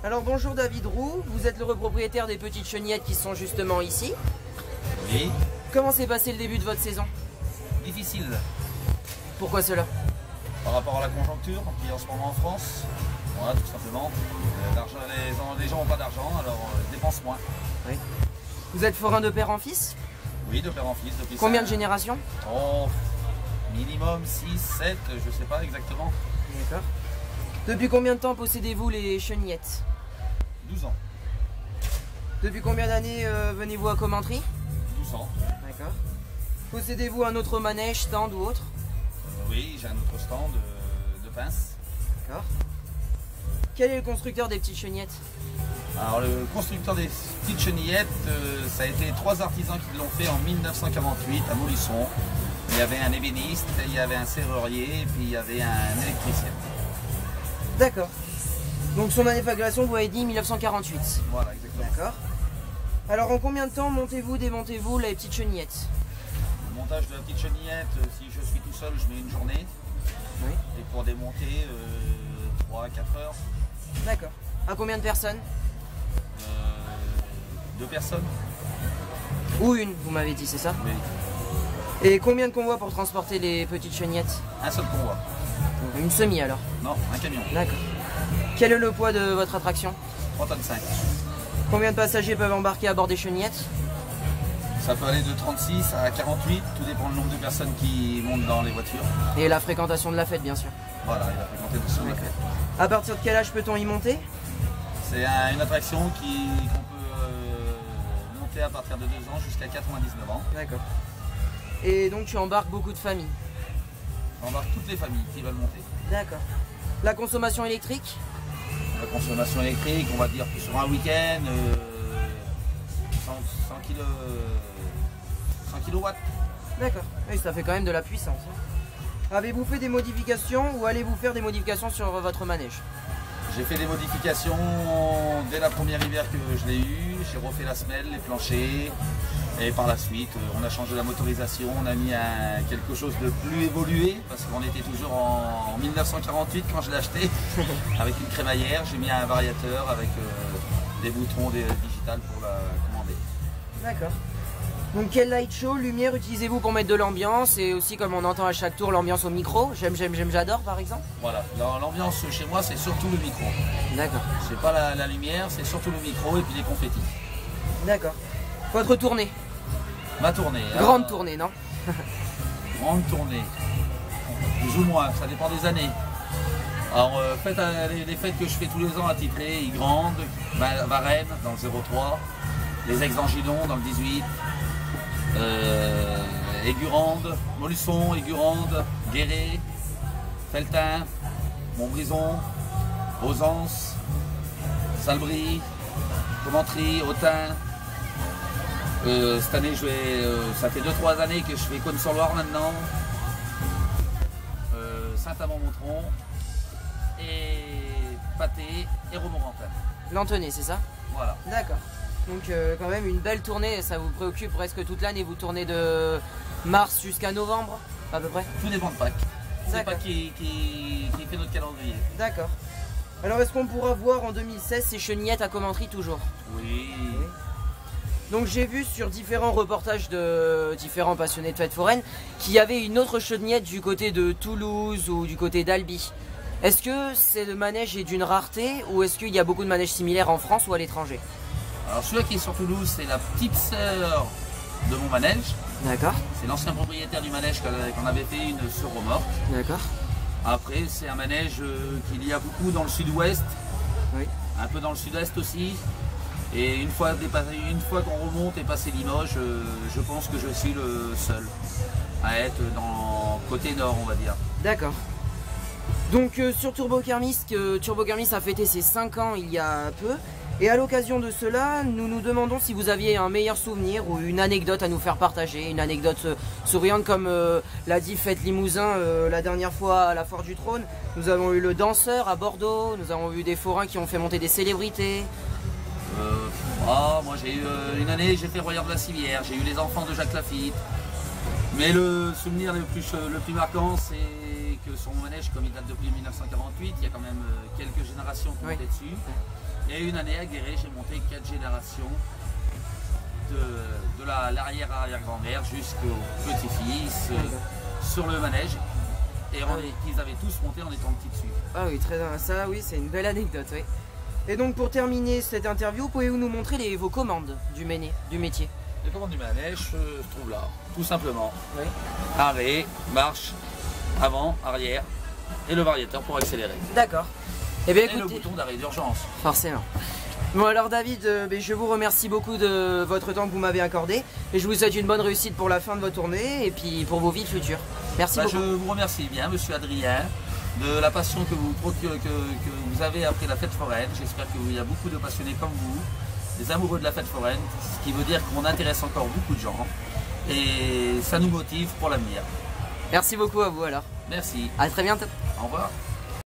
Alors bonjour David Roux, vous êtes le propriétaire des petites chenillettes qui sont justement ici. Oui. Comment s'est passé le début de votre saison? Difficile. Pourquoi cela? Par rapport à la conjoncture qui est en ce moment en France. Voilà, tout simplement. Les gens n'ont pas d'argent, alors dépensent moins. Oui. Vous êtes forain de père en fils? Oui, de père en fils. Depuis Combien de générations? Oh, minimum 6, 7, je sais pas exactement. D'accord. Depuis combien de temps possédez-vous les chenillettes? 12 ans. Depuis combien d'années venez-vous à Commentry? 12 ans. D'accord. Possédez-vous un autre manège, stand ou autre? Oui, j'ai un autre stand de pinces. D'accord. Quel est le constructeur des petites chenillettes? Alors le constructeur des petites chenillettes, ça a été 3 artisans qui l'ont fait en 1948 à Molisson. Il y avait un ébéniste, il y avait un serrurier et puis il y avait un électricien. D'accord. Donc son année de fabrication, vous avez dit 1948. Voilà, exactement. D'accord. Alors en combien de temps montez-vous, démontez-vous les petites chenillettes? Le montage de la petite chenillette, si je suis tout seul, je mets une journée. Oui. Et pour démonter, 3 à 4 heures. D'accord. À combien de personnes? 2 personnes. Ou une, vous m'avez dit, c'est ça? Oui. Et combien de convois pour transporter les petites chenillettes? Un seul convoi. Une semi alors? Non, un camion. D'accord. Quel est le poids de votre attraction? 3 tonnes 5. Combien de passagers peuvent embarquer à bord des chenillettes? Ça peut aller de 36 à 48, tout dépend du nombre de personnes qui montent dans les voitures. Et la fréquentation de la fête, bien sûr. Voilà, il va fréquenter tout sur la fête. À partir de quel âge peut-on y monter? C'est une attraction qu'on peut monter à partir de 2 ans jusqu'à 99 ans. D'accord. Et donc tu embarques beaucoup de familles? On embarque toutes les familles qui veulent monter. D'accord. La consommation électrique? La consommation électrique, on va dire que sur un week-end, 100 kilowatts. D'accord. Oui, ça fait quand même de la puissance. Avez-vous fait des modifications ou allez-vous faire des modifications sur votre manège? J'ai fait des modifications dès la première hiver que je l'ai eu. J'ai refait la semelle, les planchers. Et par la suite, on a changé la motorisation, on a mis quelque chose de plus évolué, parce qu'on était toujours en 1948 quand je l'ai acheté, avec une crémaillère. J'ai mis un variateur avec des boutons digital pour la commander. D'accord. Donc quel light show, lumière utilisez-vous pour mettre de l'ambiance et aussi comme on entend à chaque tour l'ambiance au micro? J'aime, j'adore par exemple? Voilà, l'ambiance chez moi c'est surtout le micro. D'accord. C'est pas la lumière, c'est surtout le micro et puis les confettis. D'accord. Votre tournée? Ma tournée. Grande tournée, non? Grande tournée. Plus ou moins, ça dépend des années. Alors, les fêtes que je fais tous les ans à Titré, Ygrande, Varennes dans le 03, les Ex-Angidons dans le 18, Aigurande, Molusson, Aigurande, Guéret, Feltin, Montbrison, Ausence, Salbris, Commentry, Autun. Cette année, ça fait 2-3 années que je fais Cône-sur-Loire maintenant, Saint-Amand-Montron, et Pâté et Romorantin. Lanthenay, c'est ça? Voilà. D'accord. Donc quand même une belle tournée, ça vous préoccupe presque toute l'année, vous tournez de mars jusqu'à novembre à peu près? Tout dépend de Pâques. C'est Pâques qui fait notre calendrier. D'accord. Alors est-ce qu'on pourra voir en 2016 ces chenillettes à Commentry toujours? Oui. Donc j'ai vu sur différents reportages de différents passionnés de fêtes foraines qu'il y avait une autre chenillette du côté de Toulouse ou du côté d'Albi. Est-ce que ce manège est d'une rareté ou est-ce qu'il y a beaucoup de manèges similaires en France ou à l'étranger? Alors celui-là qui est sur Toulouse, c'est la petite sœur de mon manège. D'accord. C'est l'ancien propriétaire du manège qu'on avait fait une sur remorque. D'accord. Après c'est un manège qu'il y a beaucoup dans le sud-ouest, oui. Un peu dans le sud-est aussi. Et une fois qu'on remonte et passé Limoges, je pense que je suis le seul à être dans côté nord, on va dire. D'accord. Donc sur Turbo Kermis a fêté ses 5 ans il y a peu. Et à l'occasion de cela, nous nous demandons si vous aviez un meilleur souvenir ou une anecdote à nous faire partager, une anecdote souriante comme l'a dit Fête Limousin la dernière fois à la Foire du Trône. Nous avons eu le danseur à Bordeaux, nous avons eu des forains qui ont fait monter des célébrités. Moi j'ai eu une année, j'ai fait Royaume de la Civière, j'ai eu les enfants de Jacques Lafitte. Mais le souvenir le plus marquant, c'est que son manège, comme il date depuis 1948, il y a quand même quelques générations qui montaient dessus. Et une année à Guéret, j'ai monté 4 générations de l'arrière-arrière-grand-mère jusqu'au petit-fils sur le manège. Et ils avaient tous monté en étant petits dessus. Ah oui, très bien. Ça, oui, c'est une belle anecdote, oui. Et donc, pour terminer cette interview, pouvez-vous nous montrer vos commandes du métier? Les commandes du manège se trouvent là, tout simplement. Oui. Arrêt, marche, avant, arrière, et le variateur pour accélérer. D'accord. Eh bien, Et écoutez, le bouton d'arrêt d'urgence. forcément. Bon alors David, je vous remercie beaucoup de votre temps que vous m'avez accordé et je vous souhaite une bonne réussite pour la fin de votre tournée et puis pour vos vies futures. Merci beaucoup. Je vous remercie bien, monsieur Adrien, de la passion que vous avez après la fête foraine. J'espère qu'il y a beaucoup de passionnés comme vous, des amoureux de la fête foraine, ce qui veut dire qu'on intéresse encore beaucoup de gens et ça nous motive pour l'avenir. Merci beaucoup à vous alors. Merci. À très bientôt. Au revoir.